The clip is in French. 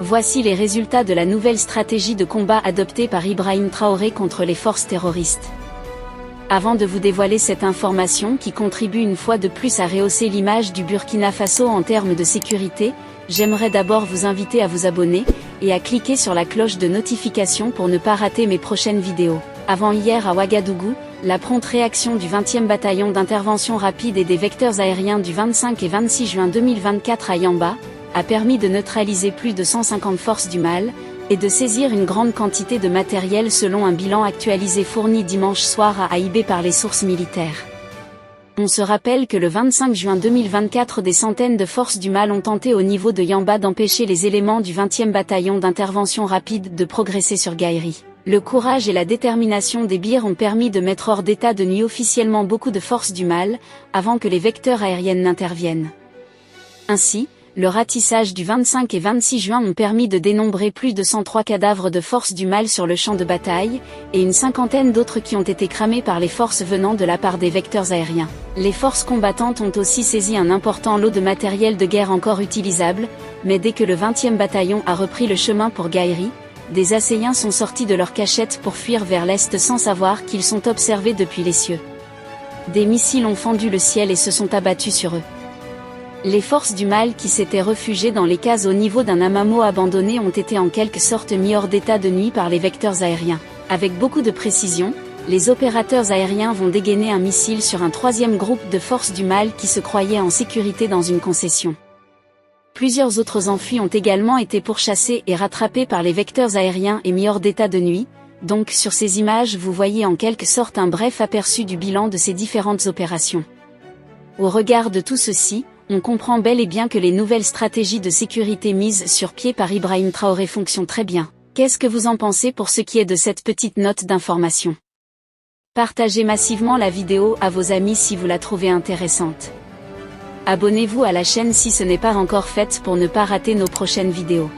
Voici les résultats de la nouvelle stratégie de combat adoptée par Ibrahim Traoré contre les forces terroristes. Avant de vous dévoiler cette information qui contribue une fois de plus à rehausser l'image du Burkina Faso en termes de sécurité, j'aimerais d'abord vous inviter à vous abonner, et à cliquer sur la cloche de notification pour ne pas rater mes prochaines vidéos. Avant-hier à Ouagadougou, la prompte réaction du 20e bataillon d'intervention rapide et des vecteurs aériens du 25 et 26 juin 2024 à Yamba, a permis de neutraliser plus de 150 forces du mal, et de saisir une grande quantité de matériel selon un bilan actualisé fourni dimanche soir à Aïbé par les sources militaires. On se rappelle que le 25 juin 2024 des centaines de forces du mal ont tenté au niveau de Yamba d'empêcher les éléments du 20e bataillon d'intervention rapide de progresser sur Gaïri. Le courage et la détermination des Birs ont permis de mettre hors d'état de nuit officiellement beaucoup de forces du mal, avant que les vecteurs aériens n'interviennent. Ainsi, le ratissage du 25 et 26 juin ont permis de dénombrer plus de 103 cadavres de forces du mal sur le champ de bataille, et une cinquantaine d'autres qui ont été cramés par les forces venant de la part des vecteurs aériens. Les forces combattantes ont aussi saisi un important lot de matériel de guerre encore utilisable, mais dès que le 20e bataillon a repris le chemin pour Gaïri, des assaillants sont sortis de leur cachette pour fuir vers l'est sans savoir qu'ils sont observés depuis les cieux. Des missiles ont fendu le ciel et se sont abattus sur eux. Les forces du mal qui s'étaient réfugiées dans les cases au niveau d'un amas abandonné ont été en quelque sorte mis hors d'état de nuit par les vecteurs aériens. Avec beaucoup de précision, les opérateurs aériens vont dégainer un missile sur un troisième groupe de forces du mal qui se croyaient en sécurité dans une concession. Plusieurs autres enfuis ont également été pourchassés et rattrapés par les vecteurs aériens et mis hors d'état de nuit, donc sur ces images vous voyez en quelque sorte un bref aperçu du bilan de ces différentes opérations. Au regard de tout ceci, on comprend bel et bien que les nouvelles stratégies de sécurité mises sur pied par Ibrahim Traoré fonctionnent très bien. Qu'est-ce que vous en pensez pour ce qui est de cette petite note d'information? Partagez massivement la vidéo à vos amis si vous la trouvez intéressante. Abonnez-vous à la chaîne si ce n'est pas encore fait pour ne pas rater nos prochaines vidéos.